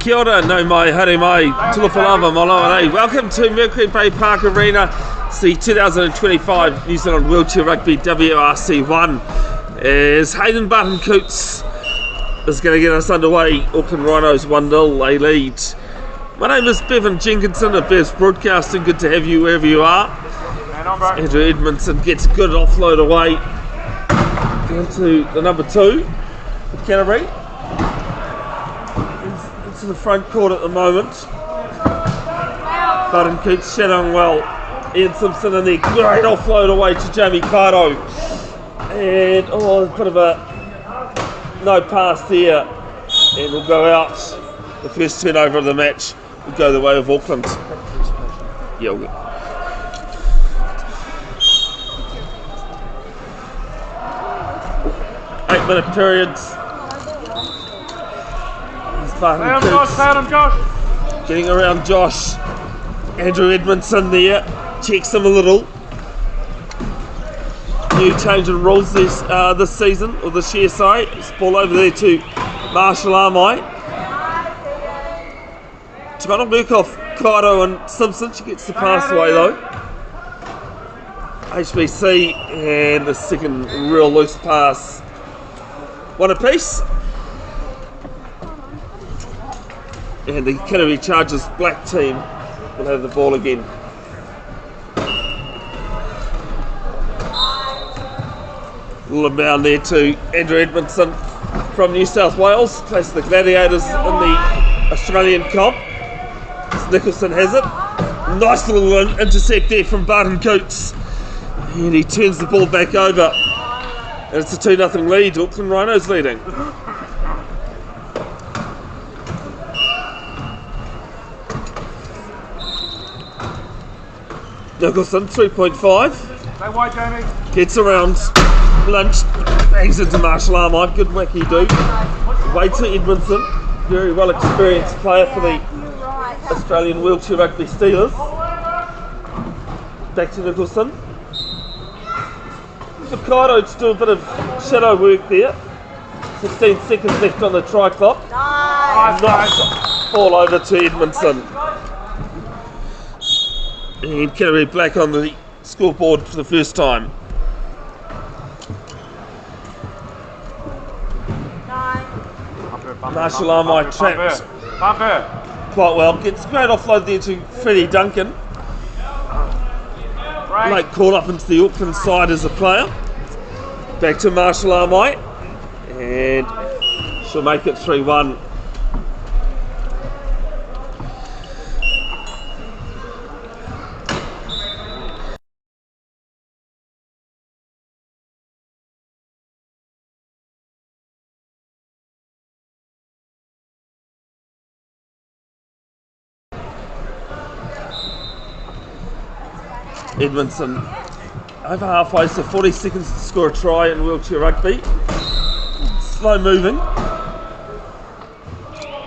Kia ora, no mai, haere mai, tulapalava, malawa nei. Welcome to Mercury Bay Park Arena. It's the 2025 New Zealand Wheelchair Rugby WRC 1 as Hayden Button Coots is going to get us underway. Auckland Rhinos 1-0, they lead. My name is Bevin Jenkinson of Bev's Broadcasting. Good to have you wherever you are. Andrew Edmondson gets a good offload away down to the number 2 for Canterbury. He's in the front court at the moment. Button Coots shadowing well. Ian Simpson in there, great offload away to Jamie Kaito. And a bit of a no pass there. And we'll go out. The first turnover of the match will go the way of Auckland. Yeah, we'll go. 8-minute periods. Josh. Getting around Josh. Andrew Edmondson there. Checks him a little. New change in rules this season, or this year, sorry. It's ball over there to Marshall Armai. Trying to work off Kaito and Simpson. She gets the pass away though. HBC and the second real loose pass. One apiece. And the Canterbury Chargers black team will have the ball again. A little inbound there to Andrew Edmondson from New South Wales. Plays the Gladiators in the Australian comp. Nicholson has it. Nice little intercept there from Barton Coots. And he turns the ball back over. And it's a 2-0 lead. Auckland Rhinos leading. Nicholson, 3.5. Stay wide, Jamie. Gets around Lynch. Bangs into Marshall Armai. Good wacky do. Way to Edmondson. Very well experienced player for the Australian Wheelchair Rugby Steelers. Back to Nicholson. Kaito to do a bit of shadow work there. 16 seconds left on the try clock. Nice ball over to Edmondson. And Canterbury black on the scoreboard for the first time. Marshall Armai trapped quite well. Gets a great offload there to Freddie Duncan. Late call up into the Auckland side as a player. Back to Marshall Armai. And she'll make it 3-1. Edmondson over halfway, so 40 seconds to score a try in wheelchair rugby. Slow moving.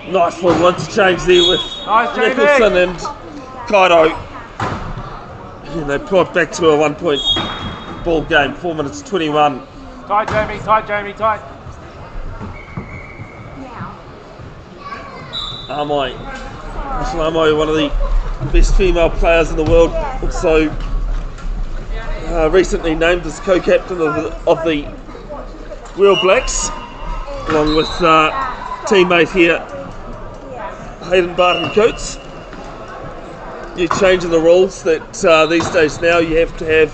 Nice little interchange there with Nicholson and Kaito. And they pull it back to a 1-point ball game, 4 minutes 21. Tight, Jamie, tight. Armai. Marshall Armai, one of the best female players in the world. Also recently named as co-captain of the Wheel Blacks, along with teammate here, Hayden Barton Coots. New change in the rules that these days now you have to have,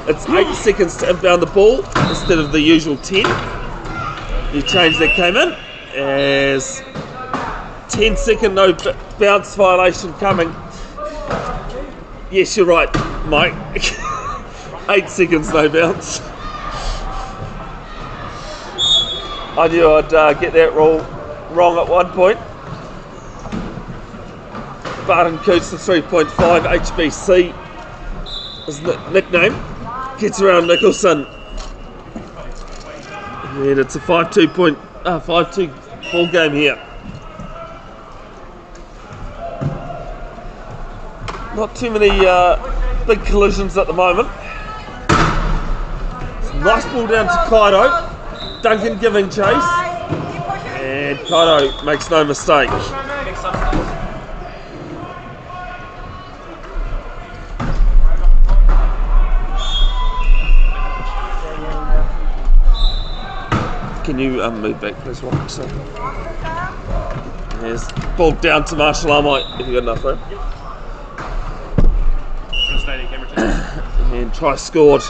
it's 8 seconds to inbound the ball instead of the usual 10. New change that came in as 10-second no bounce violation coming. Yes, you're right, Mike. 8 seconds no bounce. I knew I'd get that rule wrong at one point. Barton Coots, the 3.5 HBC, his nickname. Gets around Nicholson. And it's a 5-2 ball game here. Not too many big collisions at the moment. Nice ball down to Kaito. Duncan giving chase. And Kaito makes no mistake. Can you move back, please, Rock? So, there's ball down to Marshall Armite, if you've got enough room. And try scored.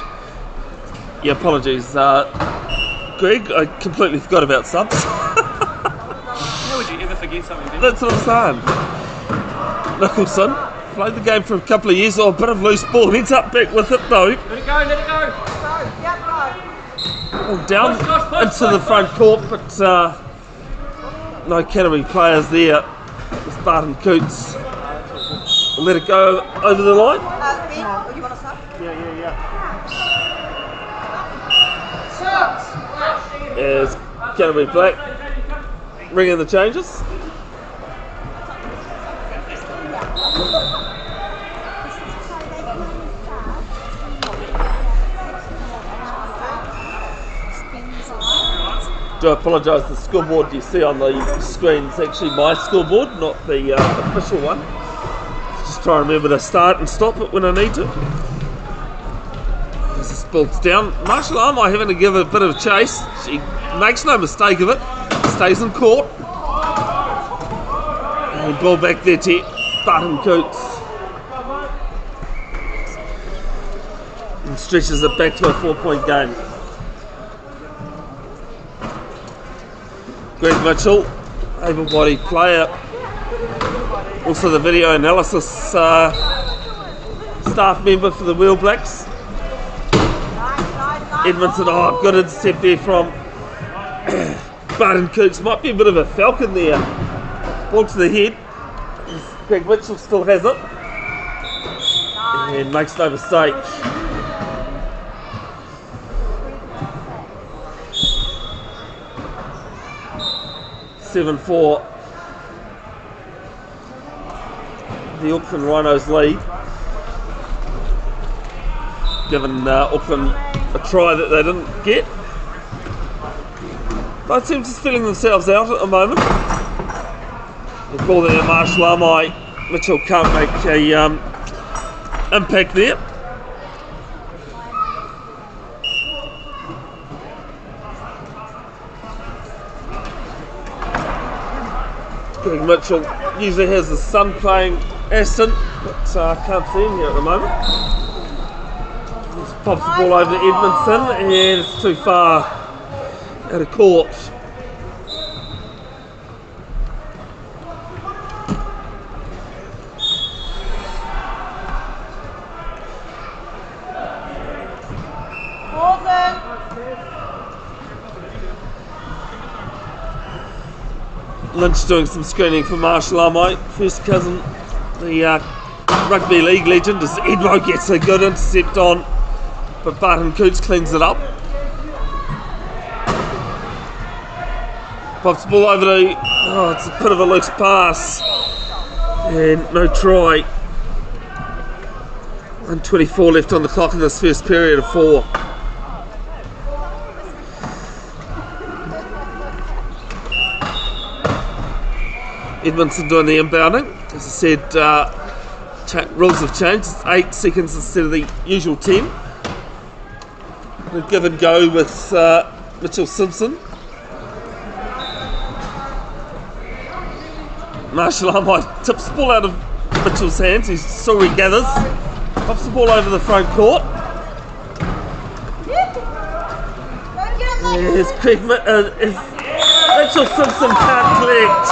Yeah, apologies, Greg. I completely forgot about subs. How would you ever forget something? Didn't That's what I'm saying. Nicholson played the game for a couple of years. A bit of loose ball. Ends up back with it though. Let it go, let it go. Ball down into the front court, but no Canterbury players there. It's Barton Coots. Let it go over the line. You want a sub? Yeah. As Canterbury Black ringing the changes. Do apologise, the scoreboard you see on the screen is actually my scoreboard, not the official one. Just try and remember to start and stop it when I need to. As this ball's down, Marshall Armite having to give it a bit of a chase. She makes no mistake of it, stays in court. And ball back there to Barton Coots. And stretches it back to a 4-point game. Greg Mitchell, able-bodied player, also the video analysis staff member for the Wheel Blacks. Edmondson, good intercept there from Barton Coots. Might be a bit of a falcon there. Ball to the head. Greg Mitchell still has it. And makes no mistake. 7-4. The Auckland Rhinos lead. Given Auckland a try that they didn't get. Both teams just feeling themselves out at the moment. The ball there, Marshall Armite. Mitchell can't make a impact there. Greg Mitchell usually has his son playing Aston, but I can't see him here at the moment. Just pops the ball over to Edmondson, and it's too far out of court. Lynch doing some screening for Marshall Armite. First cousin, the rugby league legend, as Edmo gets a good intercept on, but Barton Coots cleans it up. Pops the ball over to, it's a bit of a loose pass, and no try. 1:24 left on the clock in this first period of 4. Edmondson doing the inbounding. As I said, rules have changed. It's 8 seconds instead of the usual 10. We'll give and go with Mitchell Simpson. Marshall Armite tips the ball out of Mitchell's hands. He still regathers. Pops the ball over the front court. Yes, Mitchell Simpson can't collect.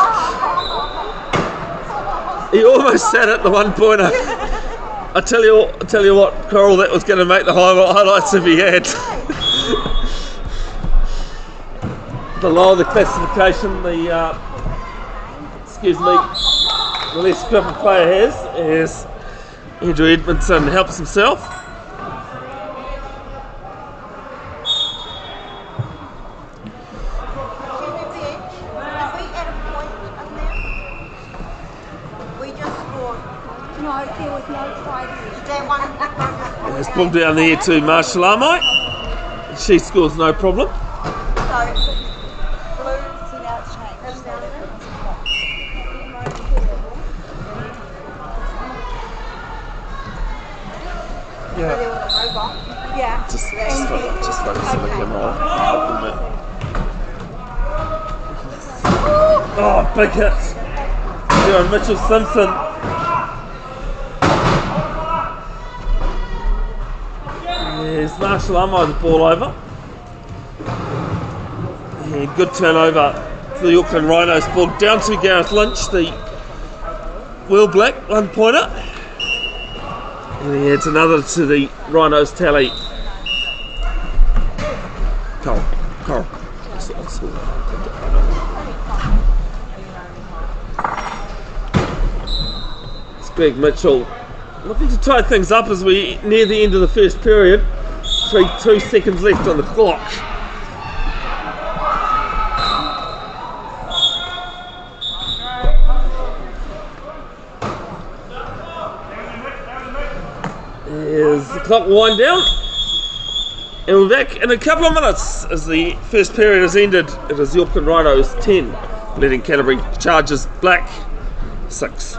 He almost sat at the 1-pointer. I tell you what, Coral, that was going to make the highlights if he had. Below the classification, the less grip a player has, as Andrew Edmondson helps himself. It's pulled down there to Marshall Armite. She scores no problem. Yeah. Just focus on the camera. Oh, big hit. Here on Mitchell Simpson. There's Marshall Amo the ball over. Yeah, good turnover for the Auckland Rhinos. Ball down to Gareth Lynch, the Will Black, 1 pointer. And he adds another to the Rhinos tally. Carl. It's Greg Mitchell looking to tie things up as we near the end of the first period. 2 seconds left on the clock. As the clock wind down, and we're back in a couple of minutes as the first period has ended. It is the Auckland Rhinos 10, leading Canterbury Chargers Black 6.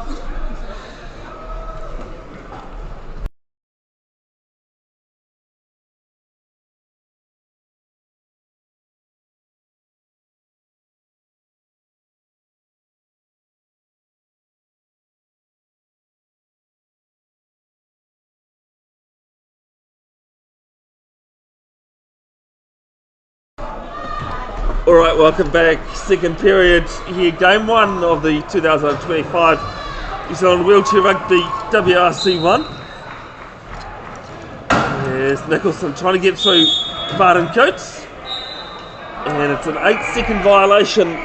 Alright, welcome back. Second period here, game 1 of the 2025 New Zealand Wheelchair Rugby WRC 1. There's Nicholson trying to get through Barton Coates. And it's an 8-second violation.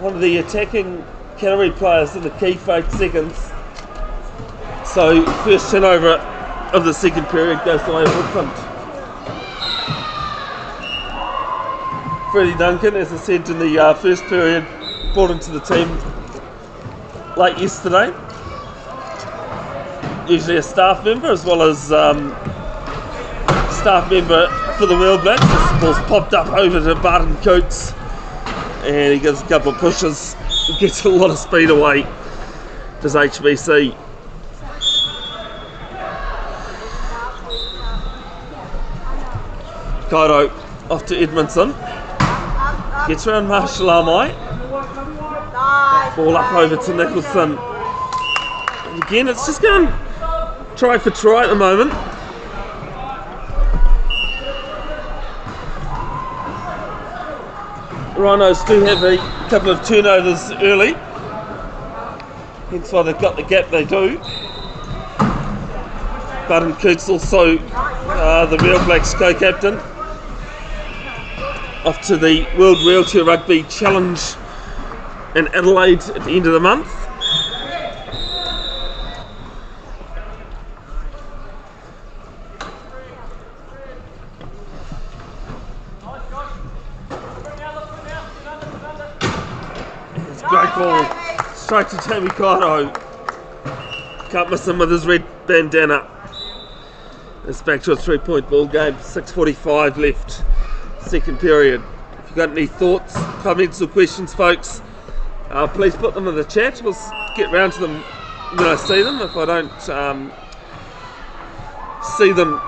One of the attacking Canterbury players in the key for 8 seconds. So, first turnover of the second period goes the way of Auckland. Freddie Duncan, as I said in the first period, brought into the team late yesterday. Usually a staff member as well as staff member for the Wheel Blacks. This ball's popped up over to Barton Coates and he gives a couple of pushes, gets a lot of speed away. Does HBC. Kairo off to Edmondson. Gets around Marshall Amai. Ball up over to Nicholson. And again, it's just going try for try at the moment. The Rhinos do have a couple of turnovers early. Hence why they've got the gap they do. Barton Coates also the Real Blacks co-captain. Off to the World Wheelchair Rugby Challenge in Adelaide at the end of the month. It's a great ball, straight to Tammy Kairo. Can't miss him with his red bandana. It's back to a 3-point ball game, 6:45 left. Second period. If you've got any thoughts, comments or questions, folks, please put them in the chat. We'll get round to them when I see them. If I don't see them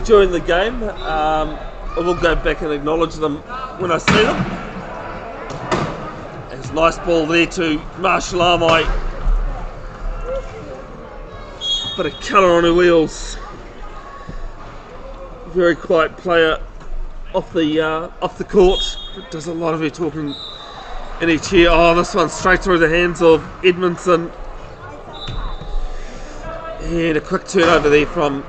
during the game, I will go back and acknowledge them when I see them. There's a nice ball there to Marshall Amai. Bit of colour on her wheels. Very quiet player off the court. Does a lot of her talking in each chair. Oh, this one straight through the hands of Edmondson. And a quick turnover there from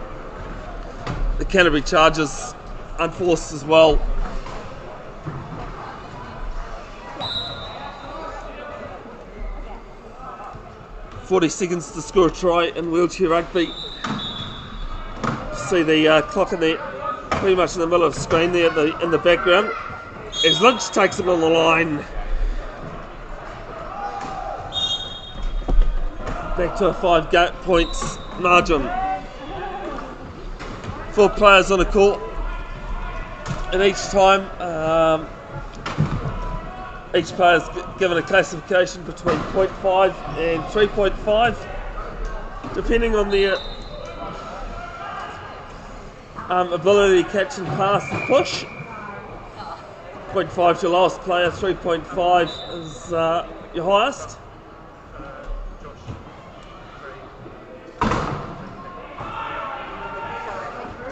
the Canterbury Chargers, unforced as well. "40 seconds to score a try in wheelchair rugby." See the clock in there, pretty much in the middle of the screen there in the background. As Lynch takes it on the line. Back to a 5 points margin. 4 players on the court. And each time, each player's given a classification between 0.5 and 3.5. depending on their ability to catch and pass and push. 0.5 is your lowest player, 3.5 is your highest.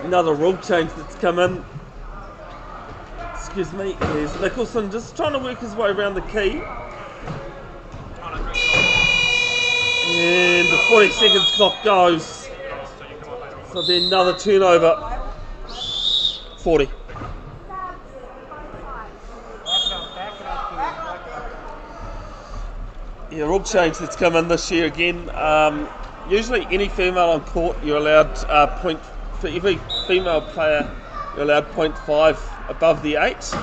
Another rule change that's come in. Excuse me, there's Nicholson just trying to work his way around the key. And the 40 seconds clock goes. So then another turnover. 40. Yeah, rule change that's come in this year again. Usually any female on court you're allowed for every female player you're allowed 0.5 above the 8.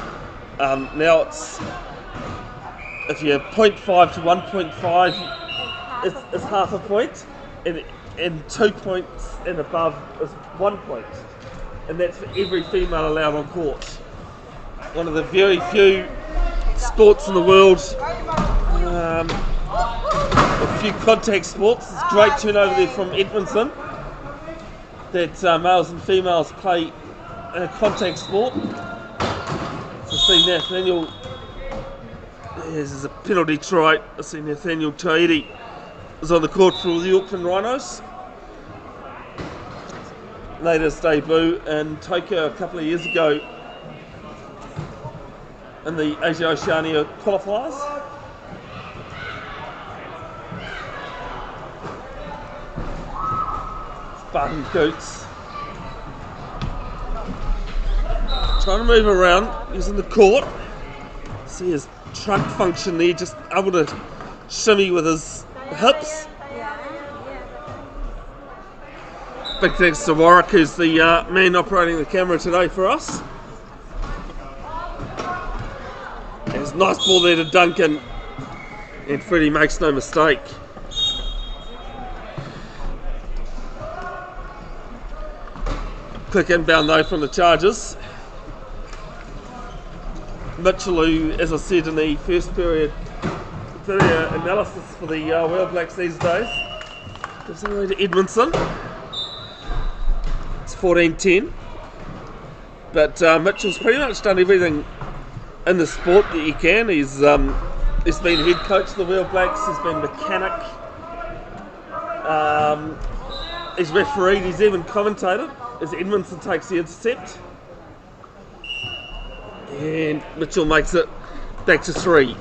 Now it's if you're 0.5 to 1.5 it's half a point, and 2 points and above is 1 point, and that's for every female allowed on court. One of the very few sports in the world, a few contact sports. It's great turnover there from Edmondson that males and females play in a contact sport. So see Nathaniel, there's a penalty try. I see Nathaniel Taidi is on the court for the Auckland Rhinos. Made his debut in Tokyo a couple of years ago in the Asia Oceania qualifiers. Barton Coots trying to move around using the court. See his trunk function there, just able to shimmy with his hips. Big thanks to Warwick, who's the man operating the camera today for us. There's a nice ball there to Duncan, and Freddie makes no mistake. Quick inbound though from the Chargers. Mitchell, who, as I said in the first period, video analysis for the Whale Blacks these days, gives it away to Edmondson. It's 14-10. But Mitchell's pretty much done everything in the sport that he can. He's been head coach of the Whale Blacks, he's been mechanic, he's refereed, he's even commentated as Edmondson takes the intercept. And Mitchell makes it back to 3.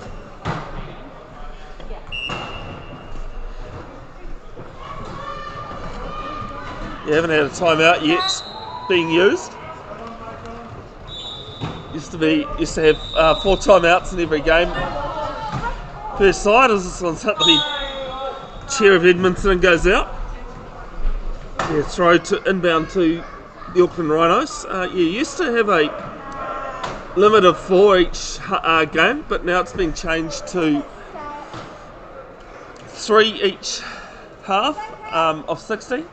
You haven't had a timeout yet being used. Used to have 4 timeouts in every game per side, as this one's hit the chair of Edmondson and goes out. Yeah, throw to inbound to the Auckland Rhinos. You used to have a limit of 4 each game, but now it's been changed to 3 each half of 60.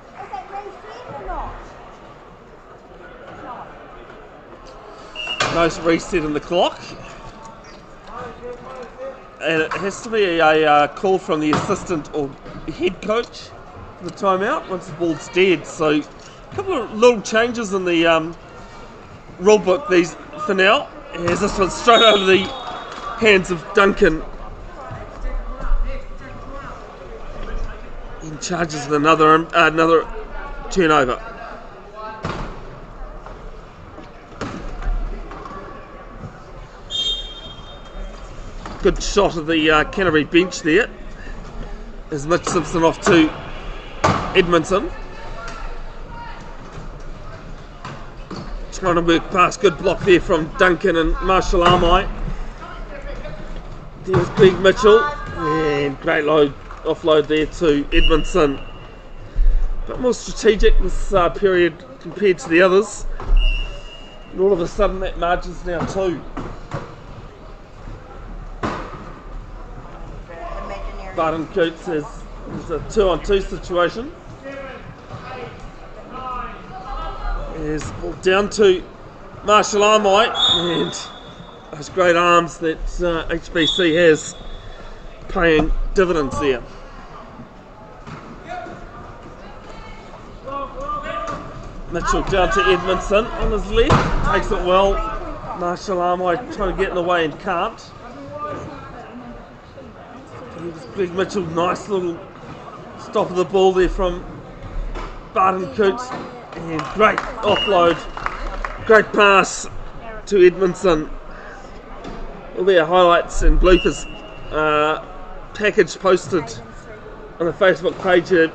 No reset in the clock, and it has to be a call from the assistant or head coach for the timeout once the ball's dead. So a couple of little changes in the rule book these for now. As this one straight over the hands of Duncan, and charges with another turnover. Good shot of the Canterbury bench there as Mitch Simpson off to Edmondson. Trying to work past, good block there from Duncan and Marshall Armai. There's Greg Mitchell, and great offload there to Edmondson. A bit more strategic this period compared to the others. And all of a sudden that margin's now 2. Barton Coots is a 2-on-2 situation. Is down to Marshall Armai, and those great arms that HBC has paying dividends there. Mitchell down to Edmondson on his left, takes it well. Marshall Armoy trying to get in the way and can't. Big Mitchell, nice little stop of the ball there from Barton Coots, and great offload, great pass to Edmondson. There'll be a highlights and bloopers package posted on the Facebook page. You're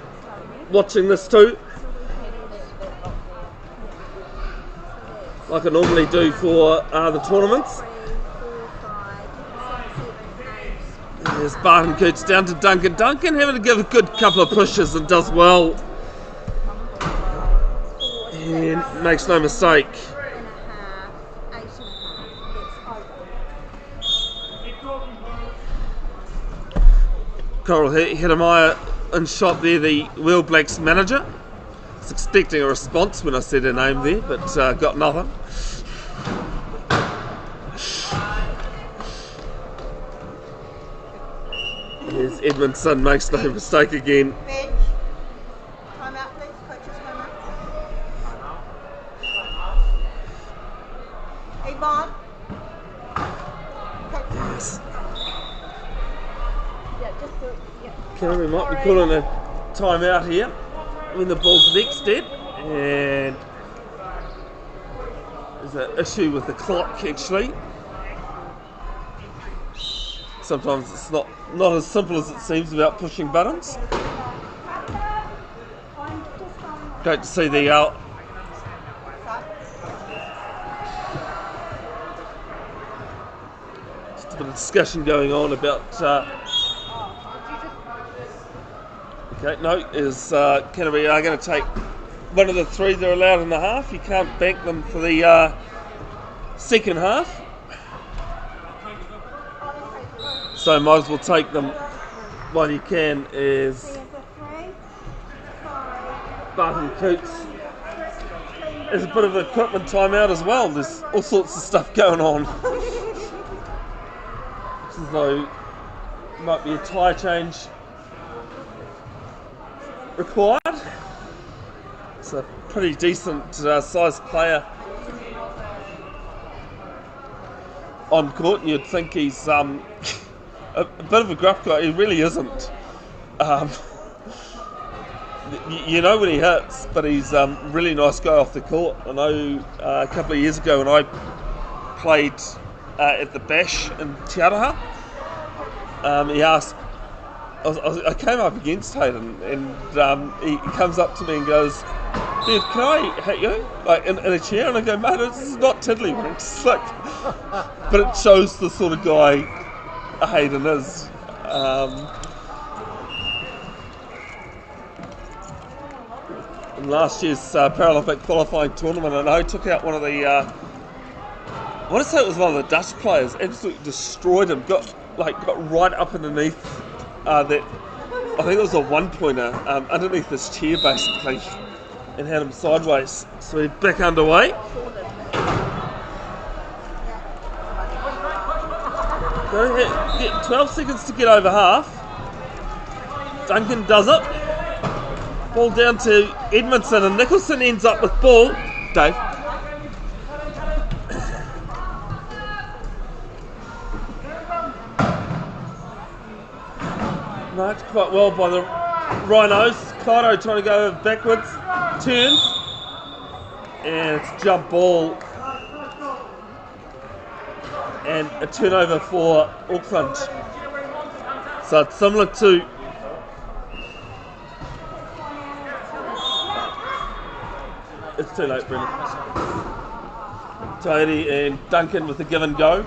watching this too, like I normally do for the tournaments. There's Barton Coots down to Duncan. Duncan having to give a good couple of pushes and does well. And makes no mistake. Coral Hedemeier and shot there, the Wheel Blacks manager. I was expecting a response when I said her name there, but got nothing. Here's Edmondson, makes no mistake again. Bench. Time out, please. Coaches, time out. Yvonne. Yes. Yeah, just do it. Yeah. Canterbury might be calling a timeout here when the ball's next dead, and there's an issue with the clock actually. Sometimes it's not as simple as it seems about pushing buttons. Great to see the just a bit of discussion going on about okay, no, is Canterbury are going to take one of the three they're allowed in the half. You can't bank them for the second half. So might as well take them while you can. Is Barton Coots. There's a bit of equipment timeout as well. There's all sorts of stuff going on. As though might be a tyre change required. It's a pretty decent sized player on court, and you'd think he's a bit of a gruff guy. He really isn't. You know when he hits, but he's a really nice guy off the court. I know a couple of years ago when I played at the Bash in Tauranga, he asked, I came up against Hayden, and he comes up to me and goes, "Dude, can I hit you like in a chair?" And I go, "Mate, it's not tiddlywinks." Like, but it shows the sort of guy Hayden is. In last year's Paralympic qualifying tournament, I know took out one of the I want to say it was one of the Dutch players, absolutely destroyed him, got right up underneath that, I think it was a one-pointer, underneath this chair basically, and had him sideways. So we're back underway. Get 12 seconds to get over half. Duncan does it. Ball down to Edmondson, and Nicholson ends up with ball. Dave. Marked quite well by the Rhinos. Kaito trying to go backwards. Turns. And it's jump ball. And a turnover for Auckland. So it's similar to it's too late, Brendan. Tairi and Duncan with the give and go.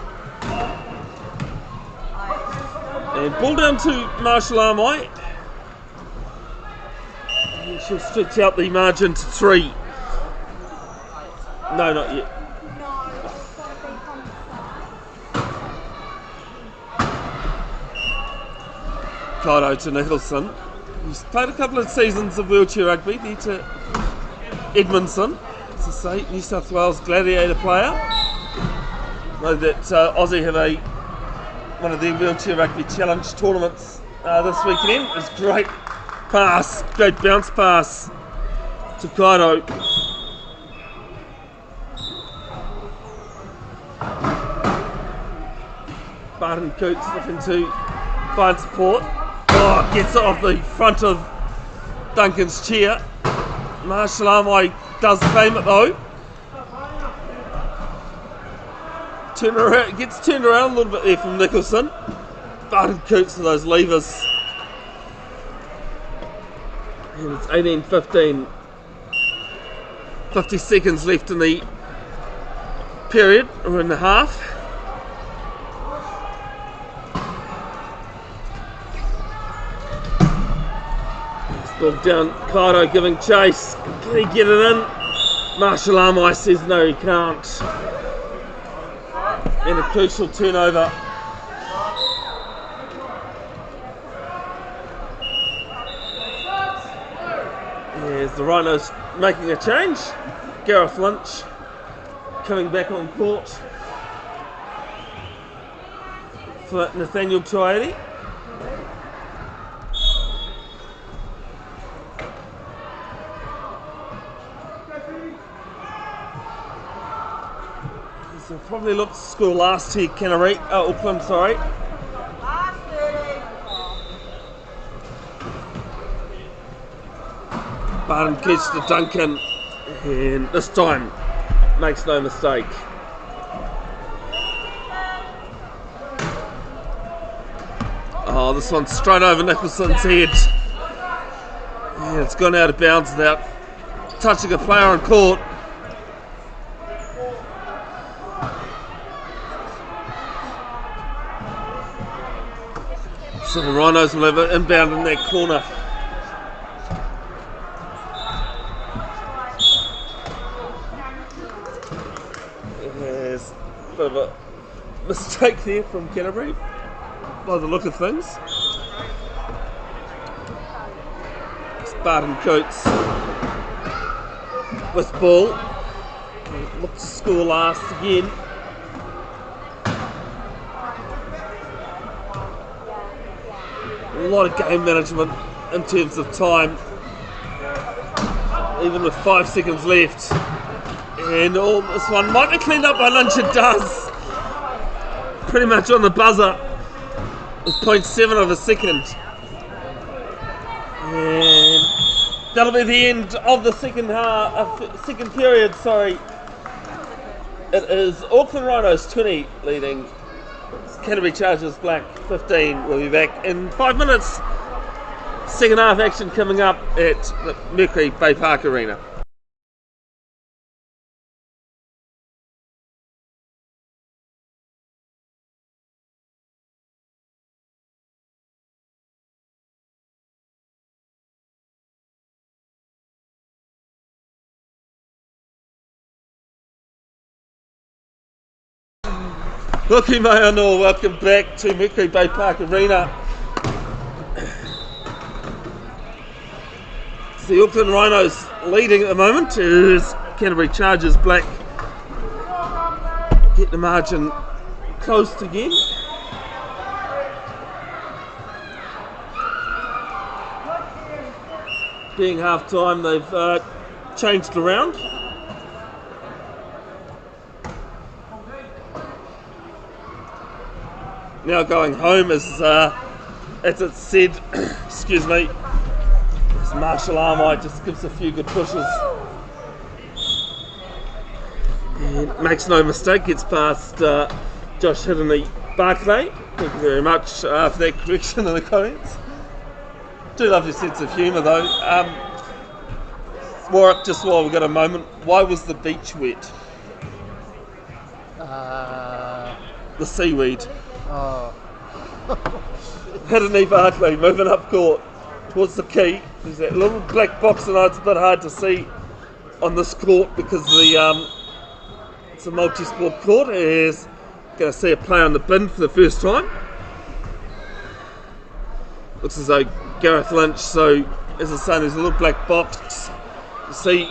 And ball down to Marshall Armoy. She'll stretch out the margin to 3. No, not yet. Kaito to Nicholson. He's played a couple of seasons of wheelchair rugby. There to Edmondson, as I say, New South Wales Gladiator player. Know that Aussie have one of their wheelchair rugby challenge tournaments this weekend. It's great pass, great bounce pass to Kaito. Barton Coots looking to find support. Oh, gets it off the front of Duncan's chair. Marshall Armoy does claim it though. Gets turned around a little bit there from Nicholson. Barton Coots to those levers. And it's 18-15. 50 seconds left in the period, or in the half. Still down, Kaito giving chase. Can he get it in? Marshall Armoy says no, he can't. And a crucial turnover. There's the Rhinos making a change. Gareth Lynch coming back on court for Nathaniel Tuairi. So probably looked to score last here, Canterbury, Auckland, sorry. Last 30. Barton gets to Duncan, and this time makes no mistake. Oh, this one's straight over Nicholson's head. Yeah, it's gone out of bounds without touching a player on court. So the Rhinos will have it inbound in that corner. There's a bit of a mistake there from Canterbury by the look of things. It's Barton Coots with ball. Looks to score last again. A lot of game management in terms of time, even with 5 seconds left. And this one might be cleaned up by Lynch. It does. Pretty much on the buzzer with 0.7 of a second. And that'll be the end of the second period. Sorry. It is Auckland Rhinos 20 leading Canterbury Chargers Black 15. We'll be back in 5 minutes. Second half action coming up at the Mercury Bay Park Arena. Loki Mayano, welcome back to Mercury Bay Park Arena. It's the Auckland Rhinos leading at the moment. It is Canterbury Chargers Black. Get the margin closed again. Being half time, they've changed around. Now going home as it said, excuse me, as Marshall Armoy just gives a few good pushes. And makes no mistake, gets past Josh Hiddenly Barclay. Thank you very much for that correction in the comments. Do love your sense of humour though. Warwick, just while we've got a moment, why was the beach wet? The seaweed. Oh. Hiddenly Barclay moving up court towards the key. There's that little black box, and it's a bit hard to see on this court because it's a multi-sport court. Is going to see a play on the bin for the first time. Looks as though Gareth Lynch, so as I say, there's a little black box. You see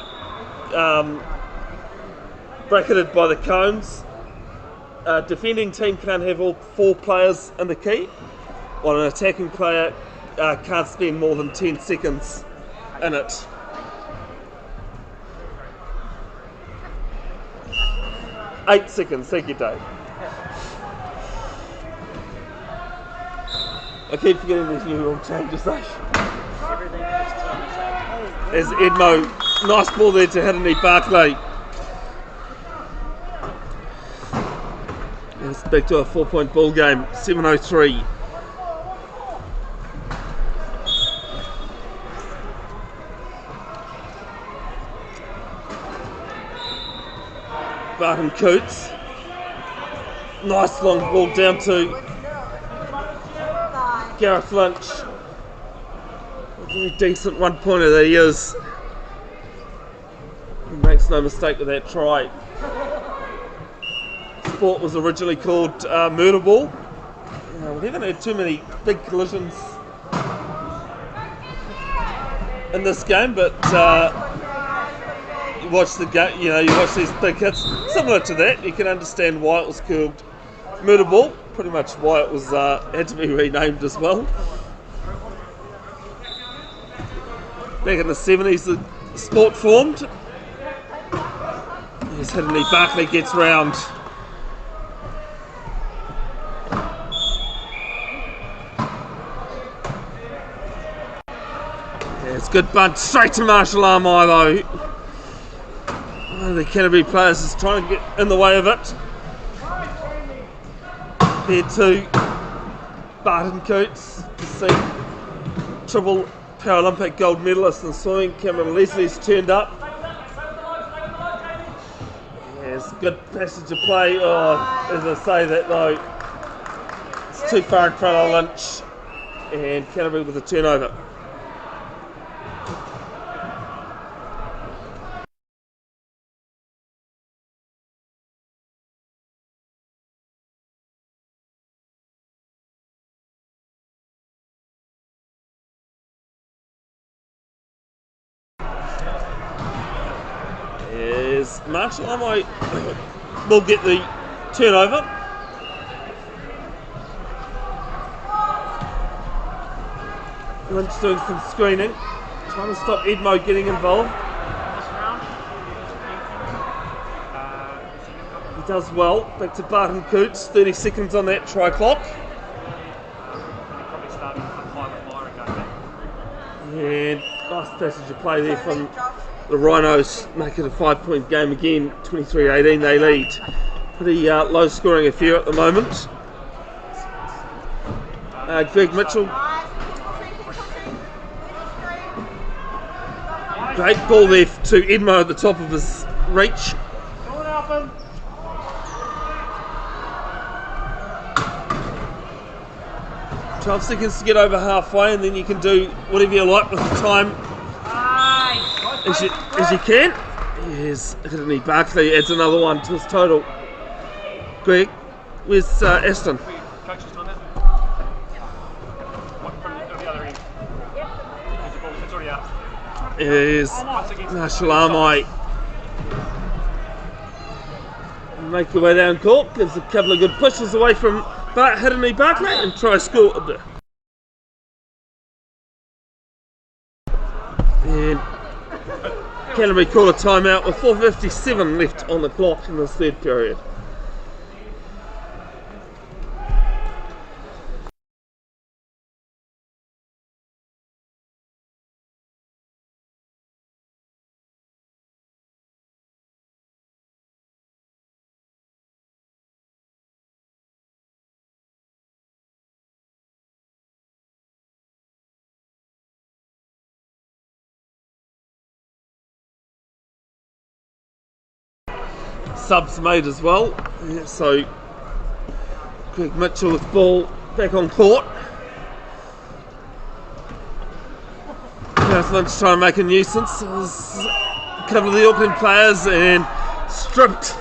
bracketed by the cones. Defending team can't have all 4 players in the key, while an attacking player can't spend more than 10 seconds in it. Eight seconds, thank you, Dave. I keep forgetting these new rule changes though. Everything is on the table. There's Edmo. Nice ball there to Henry Barclay. It's back to a 4-point ball game, 7:03. Barton Coots. Nice long ball down to Gareth Lynch. A very decent one-pointer that he is. He makes no mistake with that try. Sport was originally called murder ball. We haven't had too many big collisions in this game, but you watch the game, you watch these big hits. Similar to that, you can understand why it was called murder ball. Pretty much why it was had to be renamed as well. Back in the 70s, the sport formed. Here's Henry Barclay gets round. It's good bunt straight to Marshall Armai though. One of the Canterbury players is trying to get in the way of it. Here to Barton Coots, to see triple Paralympic gold medalist in swimming. Cameron Leslie's turned up. Yes, good passage of play. Oh, as I say that though, it's too far in front of Lynch, and Canterbury with a turnover. As Marshall Armai will get the turnover. Lynch doing some screening, trying to stop Edmo getting involved. He does well. Back to Barton Coots, 30 seconds on that try clock. And nice passage of play there from the Rhinos, make it a 5-point game again, 23-18 they lead. Pretty low scoring affair at the moment. Greg Mitchell. Great ball there to Edmo at the top of his reach. 12 seconds to get over halfway, and then you can do whatever you like with the time as you can. Yes, Henry Barclay adds another one to his total. Greg, where's Aston? Coach's time out. From the other end. It's already out. Yes, Marshall Armai. Make your way down court, gives a couple of good pushes away from Henry Barclay and try to score. And Canterbury call a timeout with 4:57 left on the clock in this third period. Subs made as well, so Greg Mitchell with ball back on court. Gareth Lynch trying to make a nuisance. A couple of the Auckland players and stripped.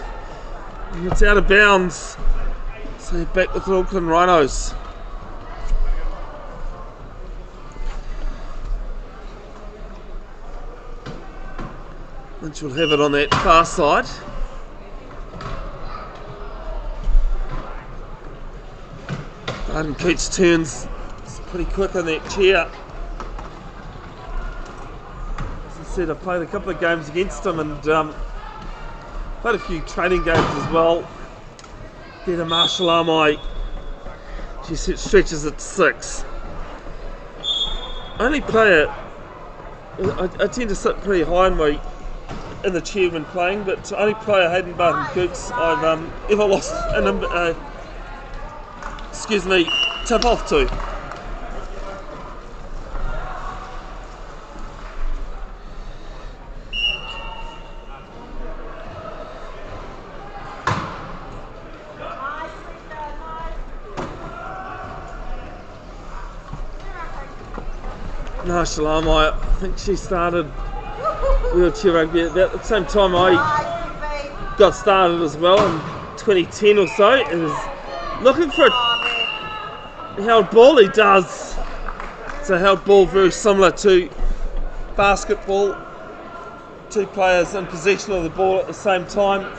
And it's out of bounds. So back with the Auckland Rhinos. Lynch will have it on that far side. Barton Coots turns pretty quick on that chair. As I said, I played a couple of games against him and played a few training games as well. Get a Marshall Armai. She stretches at 6. only player, I tend to sit pretty high in the chair when playing, but only player Hayden Barton Coots I've ever lost an tip off to. No, Shalom, I think she started wheelchair rugby at about the same time I got started as well in 2010 or so. It was looking for a held ball. He does. It's a held ball very similar to basketball. Two players in possession of the ball at the same time.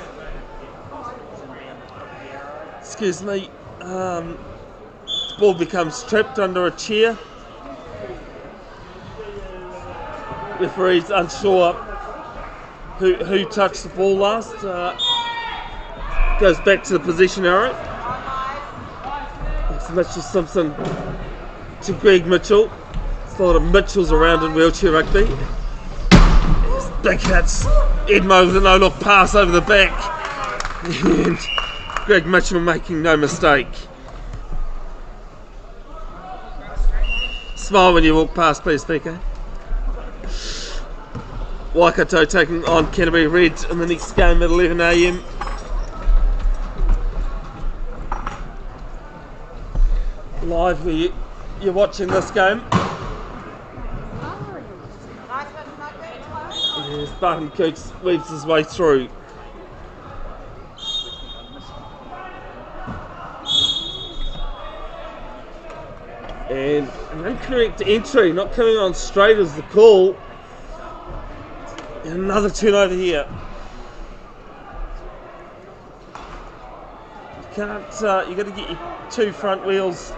Excuse me. The ball becomes trapped under a chair. Referee's unsure who touched the ball last. Goes back to the possession area. It's Mitchell Simpson to Greg Mitchell. There's a lot of Mitchells around in wheelchair rugby. There's big hits. Edmo with a no-look pass over the back. And Greg Mitchell making no mistake. Smile when you walk past, please, speaker. Waikato taking on Canterbury Reds in the next game at 11 AM. Live where you're watching this game. Yes, Barton Coots weaves his way through. And an incorrect entry, not coming on straight as the call. And another turnover here. You can't. You got to get your two front wheels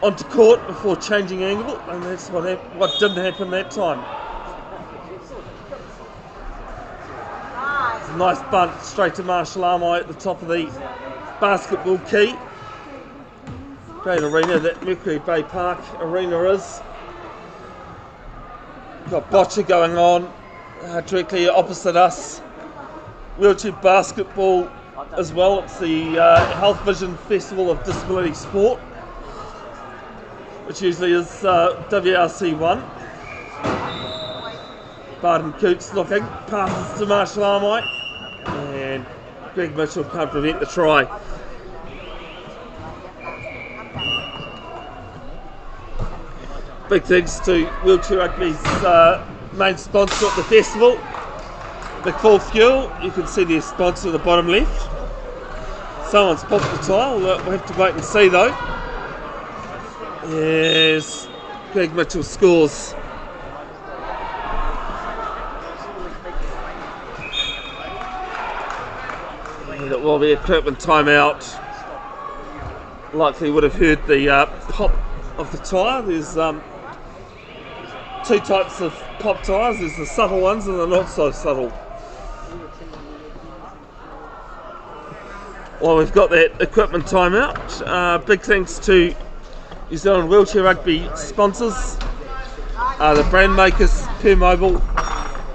onto court before changing angle, and that's what didn't happen that time. It's a nice bunt straight to Marshall Armoy at the top of the basketball key. Great arena that Mercury Bay Park arena is. Got bocce going on directly opposite us. Wheelchair basketball as well. It's the Health Vision Festival of Disability Sport, which usually is WRC 1. Barton Coots looking, passes to Marshall Armoy, and Greg Mitchell can't prevent the try. Big thanks to Wheelchair Rugby's main sponsor at the festival, Big Full Fuel. You can see their sponsor at the bottom left. Someone's popped the tile, we'll have to wait and see though. Yes, Greg Mitchell scores. And it will be a equipment timeout. Likely would have heard the pop of the tyre. There's two types of pop tyres. There's the subtle ones and the not so subtle. Well, we've got that equipment timeout. Big thanks to New Zealand Wheelchair Rugby sponsors, the brand makers, Per Mobile,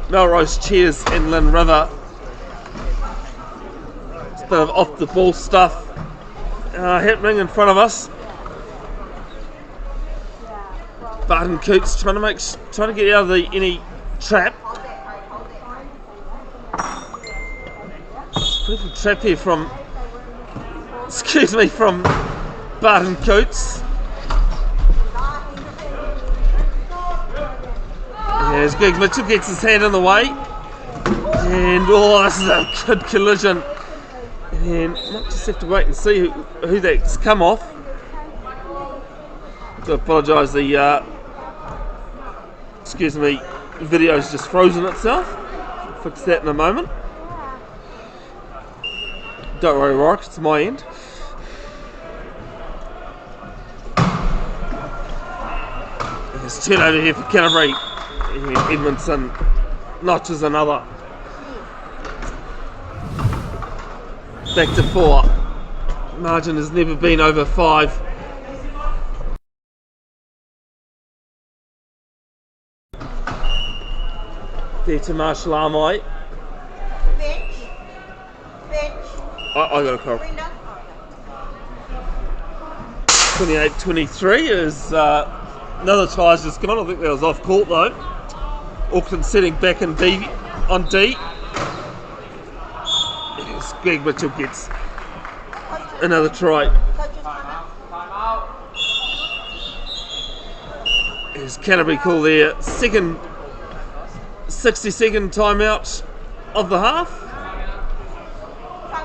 Melrose Chairs and Lynn River. It's a bit of off the ball stuff happening in front of us. Barton Coots trying to get out of any trap. Beautiful trap here from Barton Coots. As Greg Mitchell gets his hand in the way, and this is a good collision. And might just have to wait and see who that's come off. To apologise, the video's just frozen itself. Fix that in a moment. Don't worry, Warwick, it's my end. There's turnover here for Canterbury. Edmondson notches another. Back to 4. Margin has never been over 5. there to Marshall Armai. Bench. I got a call. Brenda. 28-23 is another tie's just gone. I think that was off court though. Auckland setting back in D on D. As Greg Mitchell gets another try. Coaches time out. As Canterbury call their second 60-second timeout of the half.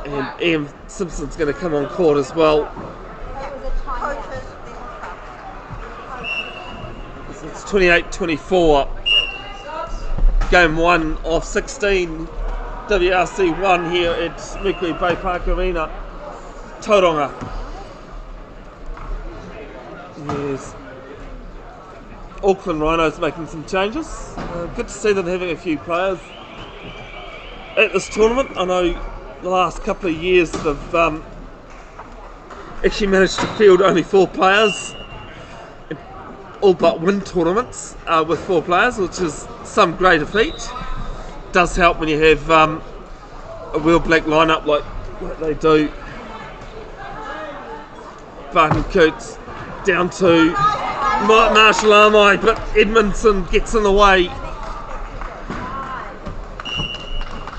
And Ian Simpson's going to come on court as well. Coaches. It's 28-24. Game 1 of 16. WRC 1 here at Mercury Bay Park Arena. Tauranga. Yes. Auckland Rhinos making some changes. Good to see them having a few players at this tournament. I know the last couple of years they've actually managed to field only 4 players, all but win tournaments with 4 players, which is some greater feat. Does help when you have a real black lineup like they do. Barton Coots down to Marshall Armai, but Edmondson gets in the way.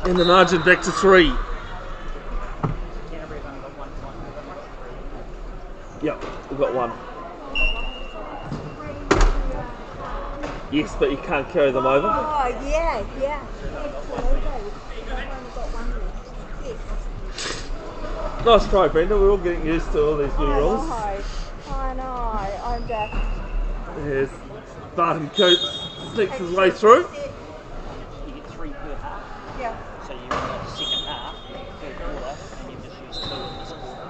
And the margin back to 3. Yep, we've got 1. Yes, but you can't carry them over. Oh, yeah. Absolutely. I've only got 1 left. Yes. Nice try, Brenda. We're all getting used to all these new rules. I know. I'm just... There's Barton Coates sneaks his way through. You get 3 per half. Yeah. So you're in the second half, third quarter, and you've just used 2 in this quarter.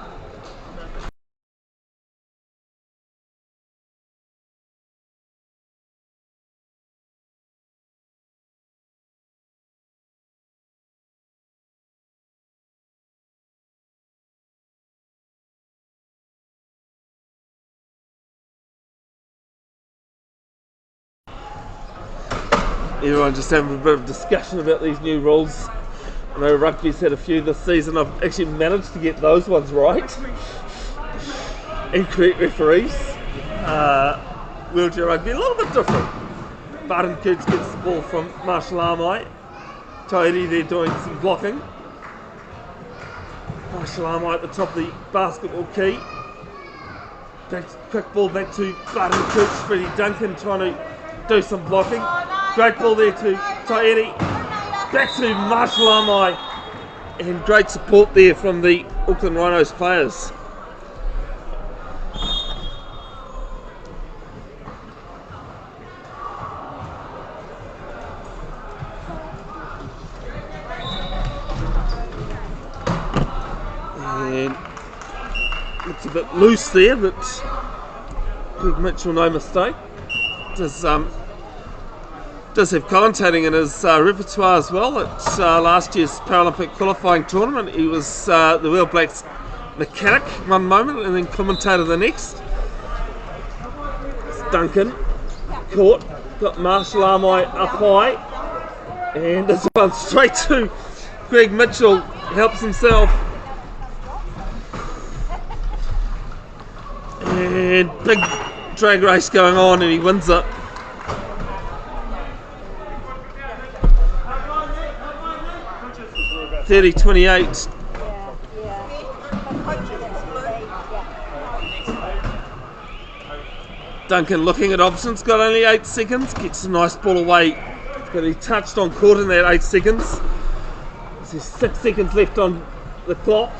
Everyone just having a bit of discussion about these new rules. I know rugby's had a few this season. I've actually managed to get those ones right. Incorrect referees. Wheelchair rugby, a little bit different. Barton Coots gets the ball from Marshall Armai. Tairi there doing some blocking. Marshall Armai at the top of the basketball key. Quick ball back to Barton Coots. Freddie Duncan trying to do some blocking. Great ball there to Tairi. Back to Marshall Armai. And great support there from the Auckland Rhinos players. And it's a bit loose there, but Greg Mitchell, no mistake. Does have commentating in his repertoire as well. At last year's Paralympic qualifying tournament, he was the All Blacks mechanic one moment and then commentator the next. It's Duncan, caught, got Marshall Armai up high, and this one straight to Greg Mitchell, helps himself. And big drag race going on, and he wins it. 30-28. Duncan looking at options, got only 8 seconds, gets a nice ball away, but he touched on court in that 8 seconds. There's 6 seconds left on the clock.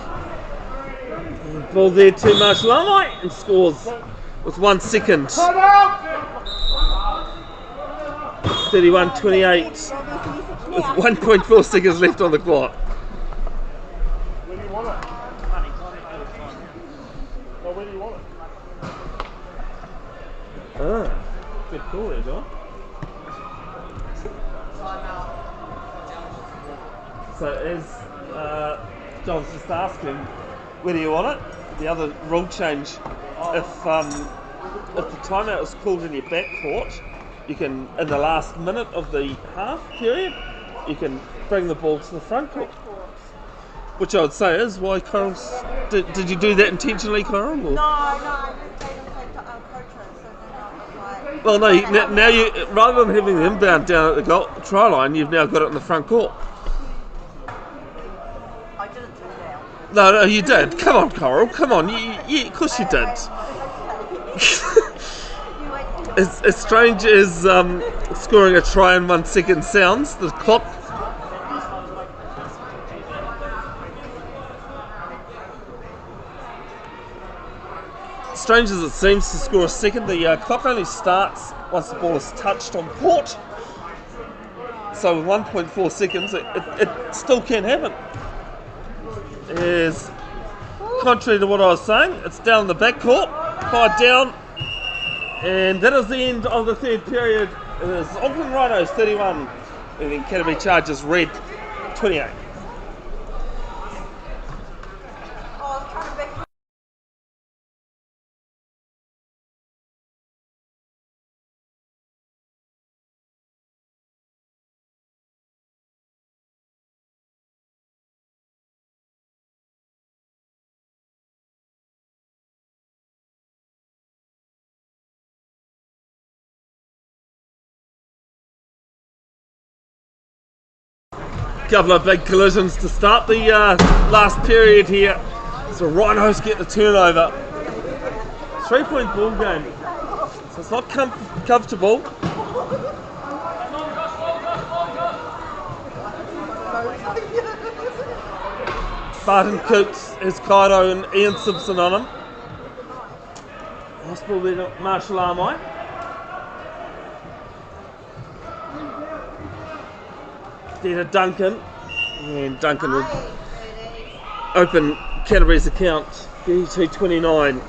And ball there to Marshall Armai and scores with 1 second. 31-28 with 1.4 seconds left on the clock. Where do you want it? Well, where do you want it? Good call there, John. So as John's just asking, where do you want it? The other rule change, if the timeout is called in your back court, you can, in the last minute of the half period, you can bring the ball to the front court. Which I would say is why Coral's... Did you do that intentionally, Coral? Or? No, I didn't take them to coaches, so then I was like... Well, no, now you, rather than having the inbound down at the goal try line, you've now got it in the front court. I didn't do that. No, you did. Come on, Coral. Come on. Of course you did. As strange as scoring a try in 1 second sounds, the clock... Strange as it seems to score a second, the clock only starts once the ball is touched on court. So with 1.4 seconds, it still can happen. Is contrary to what I was saying, it's down the back court, fired down, and that is the end of the third period. It is Auckland Rhinos 31, and then Canterbury Chargers Red 28. Couple of big collisions to start the last period here. So Rhinos get the turnover. 3-point ball game. So it's not comfortable. Barton Coots has Kaido and Ian Simpson on him. Hospital there, Marshall Armai. There to Duncan, and Duncan will open Canterbury's account, 32-29.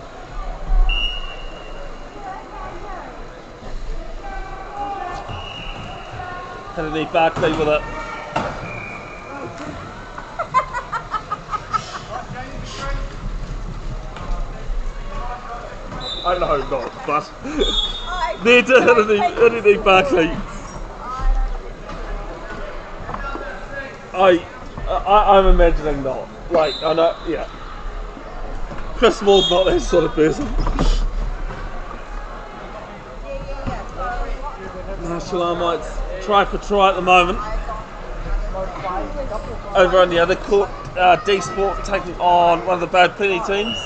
Underneath Barkley with it. I know not, but there to underneath Barkley. I'm imagining not. Like, I know, yeah. Chris Moore's not that sort of person. Marshall Armite's try for try at the moment. Over on the other court, D-Sport taking on one of the Bad Plenty teams.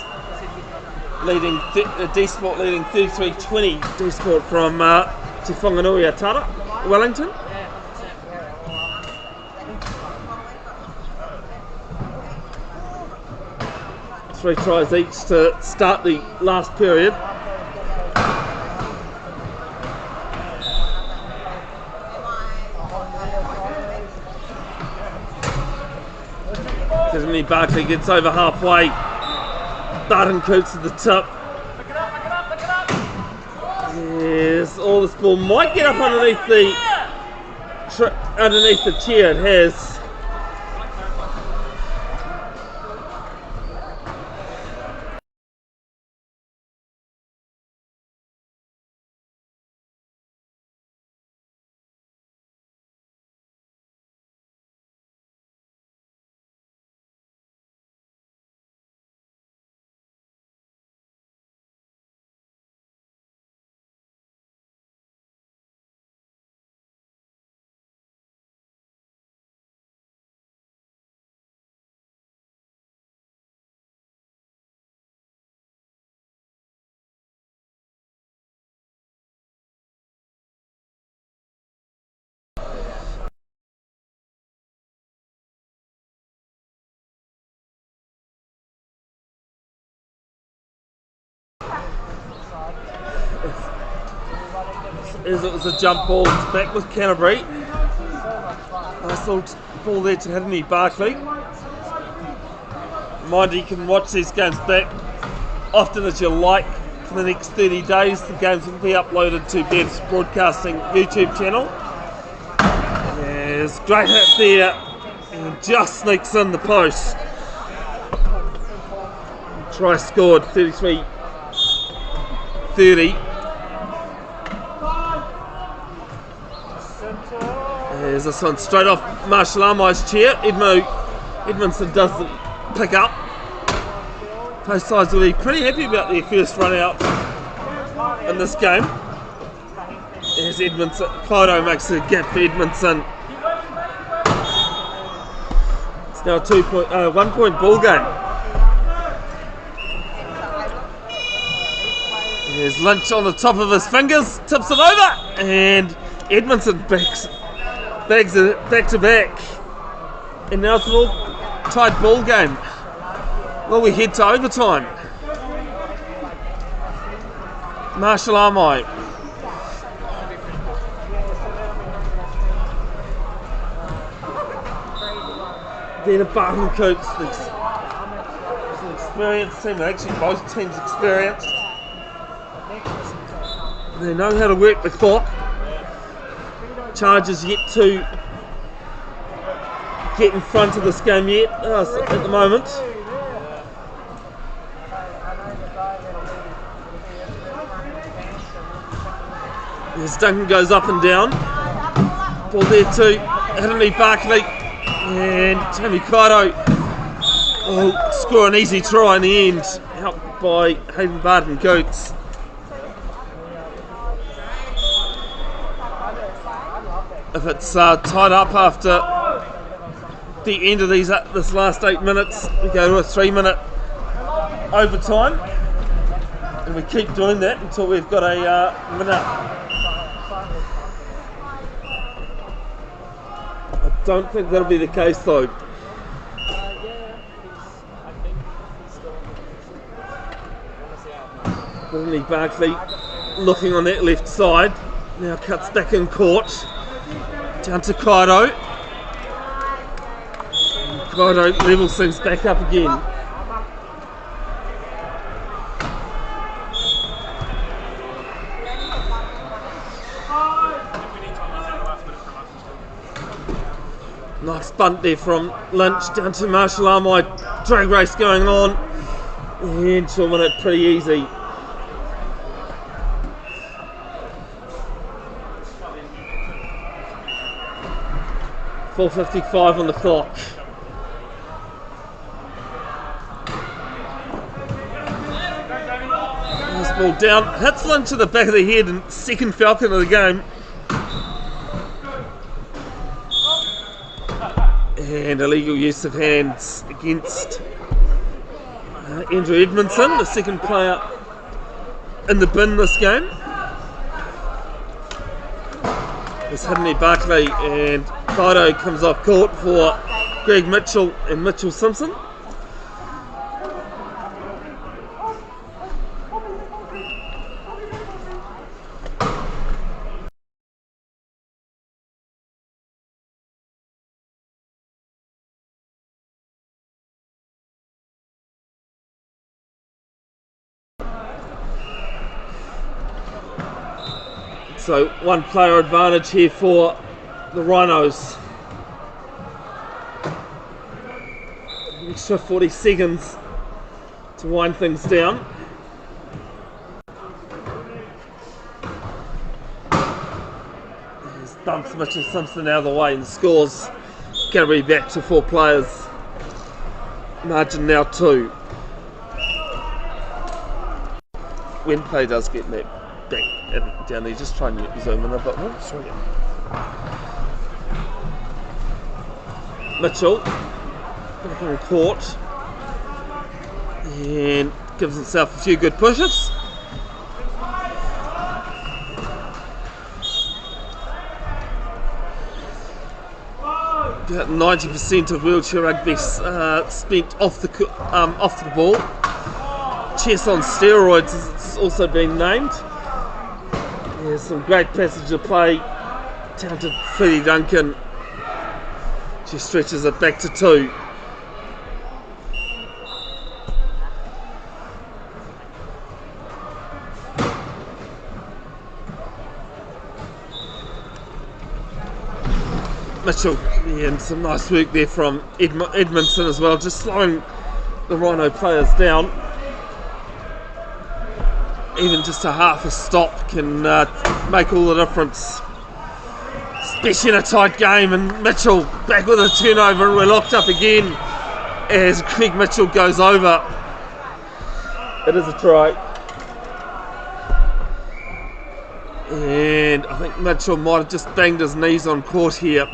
D-Sport leading 33-20. D-Sport from Te Whanganui Atara, Wellington. Three tries each to start the last period. Suddenly Barkley gets over halfway. Barton Coots at the top. Yes, all this ball might get up underneath the chair. It has. As it was a jump ball back with Canterbury. Nice little ball there to Hidden Barkley. Mind you can watch these games back often as you like for the next 30 days. The games will be uploaded to Bev's Broadcasting YouTube channel. Yes, great hit there and just sneaks in the post. Try scored 33-30. There's this one straight off Marshall Armai's chair. Edmondson doesn't pick up. Both sides will be pretty happy about their first run out in this game. As Edmondson, Kairo makes a gap for Edmondson. It's now a 1 point ball game. There's Lynch on the top of his fingers, tips it over, and Edmondson bags it back to back. And now it's an all tight ball game. Well, we head to overtime. Marshall Armai. Then a Barton Coates. It's an experienced team. Actually, both teams experienced. They know how to work the clock. Chargers yet to get in front of this game yet at the moment. As Duncan goes up and down. Ball there to Henry Barkley. And Tammy Kairo will score an easy try in the end. Helped by Hayden Barton Coates. If it's tied up after the end of this last 8 minutes, we go to a 3-minute overtime, and we keep doing that until we've got a minute. I don't think that'll be the case though. Brittany Barkley looking on that left side, now cuts back in court. Down to Kairo. Kairo levels things back up again. Nice bunt there from Lynch down to Marshall Armai. Drag race going on. And she'll win it pretty easy. .4:55 on the clock. Nice ball down. Hits Lynch to the back of the head and second Falcon of the game. And illegal use of hands against Andrew Edmondson, the second player in the bin this game. It's Hidney Barkley and Kairo comes off court for Greg Mitchell and Mitchell Simpson. So 1 player advantage here for the Rhinos. Extra 40 seconds to wind things down. There's dumps Mitchell Simpson out of the way and scores. Canterbury back to 4 players. Margin now 2. When play does get that back and down there, just try and zoom in a bit more. Sorry. Mitchell back on court and gives himself a few good pushes. About 90% of wheelchair rugby spent off the ball. Chess on steroids has also been named. There's some great passage of play. Talented Freddie Duncan. She stretches it back to 2. Mitchell, yeah, and some nice work there from Edmondson as well, just slowing the Rhino players down. Even just a half a stop can make all the difference. especially in a tight game, and Mitchell back with a turnover, and we're locked up again as Craig Mitchell goes over. It is a try. And I think Mitchell might have just banged his knees on court here.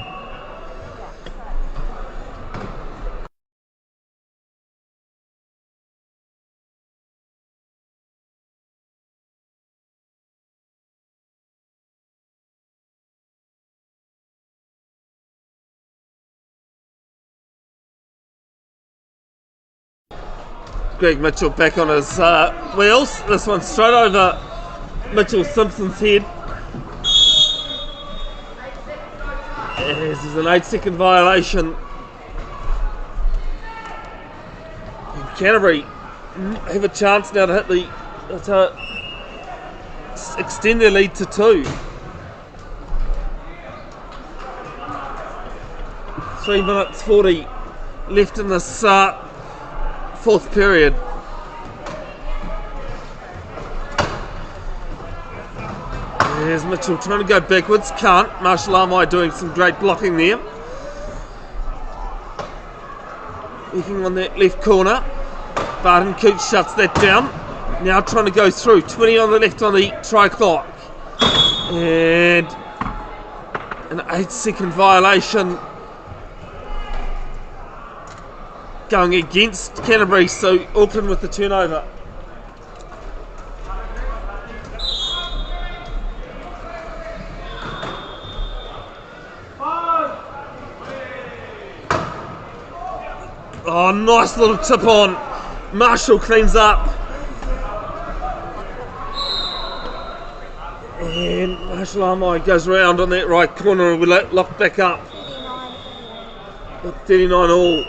Greg Mitchell back on his wheels. This one straight over Mitchell Simpson's head. This is an 8-second violation. And Canterbury have a chance now to hit to extend their lead to 2. 3 minutes 40 left in this fourth period. There's Mitchell trying to go backwards, can't. Marshall Armai doing some great blocking there. Looking on that left corner. Barton Cooch shuts that down. Now trying to go through. 20 on the left on the try clock. And an 8-second violation going against Canterbury, so Auckland with the turnover. Oh, nice little tip on. Marshall cleans up. And Marshall Armai goes round on that right corner and we're locked back up. 39 all.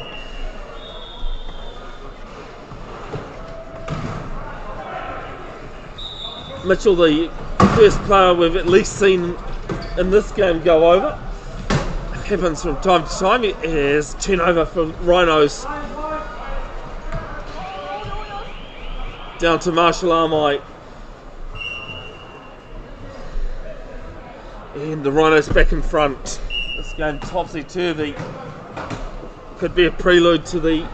Mitchell, the first player we've at least seen in this game go over. It happens from time to time. It is turnover from Rhinos. Down to Marshall Armai. And the Rhinos back in front. This game topsy-turvy. Could be a prelude to the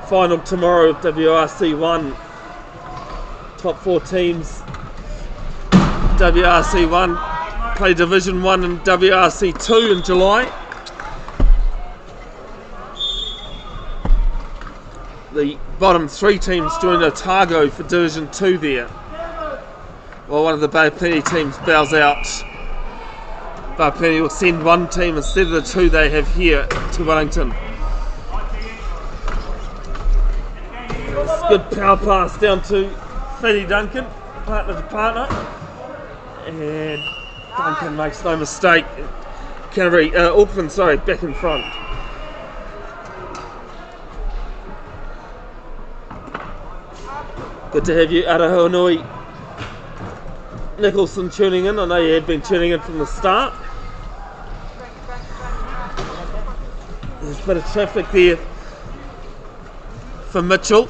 final tomorrow of WRC 1. Top 4 teams. WRC 1 play Division 1 and WRC 2 in July. The bottom 3 teams join Otago for Division 2 there. Well, one of the Bay Plenty teams bows out. Bay Plenty will send one team instead of the 2 they have here to Wellington. It's a good power pass down to Fatty Duncan, partner to partner. And Duncan makes no mistake. Auckland, back in front. Good to have you, Arahanui Nicholson, tuning in. I know you had been tuning in from the start. There's a bit of traffic there for Mitchell.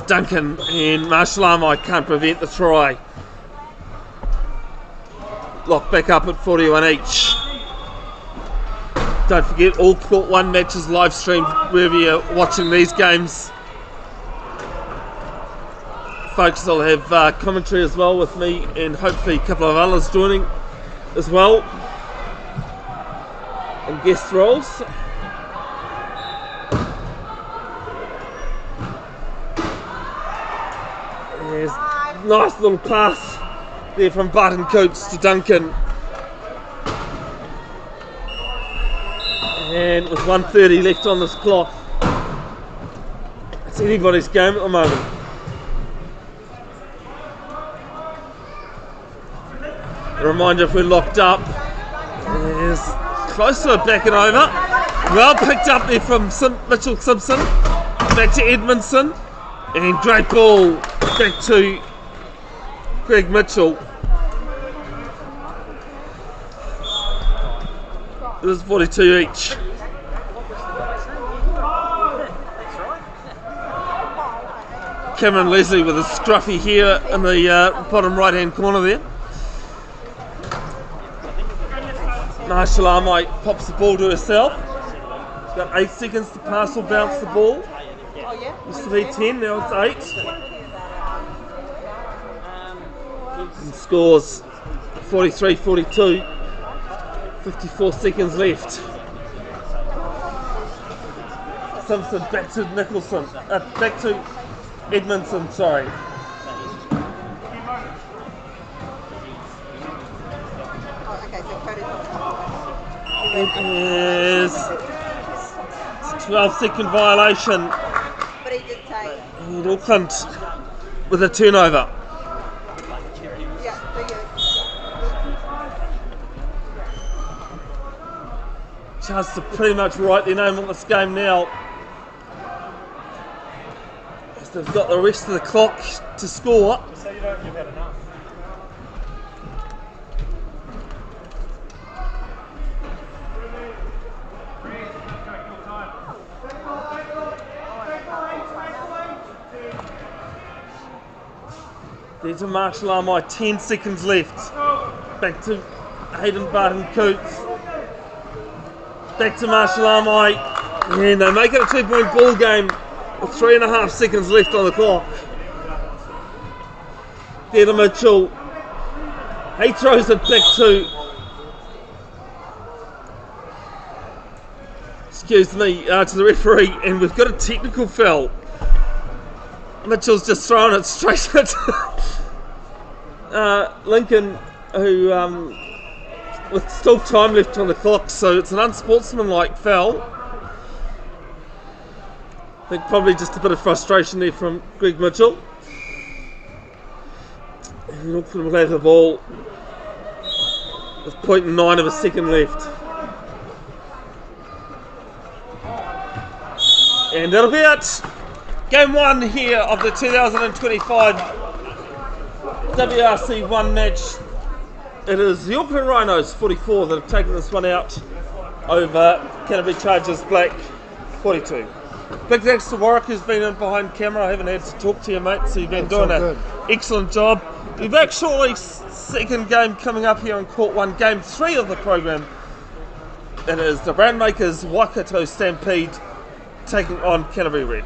Duncan and Marshall Armai can't prevent the try. Locked back up at 41 each. Don't forget, all Court 1 matches live streamed wherever you're watching these games. Folks, I'll have commentary as well with me and hopefully a couple of others joining as well. And guest roles. There's a nice little pass there from Barton Coates to Duncan. And with 1:30 left on this clock, it's anybody's game at the moment. A reminder, if we're locked up, is close to it, backing over. Well picked up there from Mitchell Simpson. Back to Edmondson. And great ball back to Greg Mitchell. This is 42 each. Cameron Leslie with a scruffy here in the bottom right hand corner there. Marshall Armite pops the ball to herself. She's got 8 seconds to pass or bounce the ball. Oh, yeah? Used to be 10, now it's 8. And scores 43-42. 54 seconds left. Simpson back to Nicholson. Back to Edmondson, sorry. Oh, okay, so Cody's It is a 12-second violation. But he did say, And Auckland with a turnover. yeah, for you. Chance to pretty much write their name on this game now. As they've got the rest of the clock to score. So you don't give that enough. There's a Marshall Armite, 10 seconds left. Back to Hayden Barton Coots. Back to Marshall Armite. And they make it a 2-point ball game with 3.5 seconds left on the clock. Theodore Mitchell. He throws it back to, excuse me, to the referee, and we've got a technical foul. Mitchell's just throwing it straight at Lincoln, who, with still time left on the clock, so it's an unsportsmanlike foul. I think probably just a bit of frustration there from Greg Mitchell. And Auckland will have the ball with 0.9 of a second left. And that'll be it. Game 1 here of the 2025 WRC 1 match. It is the Auckland Rhinos 44 that have taken this one out over Canterbury Chargers Black 42. Big thanks to Warwick, who's been in behind camera. I haven't had to talk to you, mate, so you've been doing an excellent job. We'll be back shortly. Second game coming up here on Court 1, Game 3 of the programme. It is the Brandmakers Waikato Stampede taking on Canterbury Red.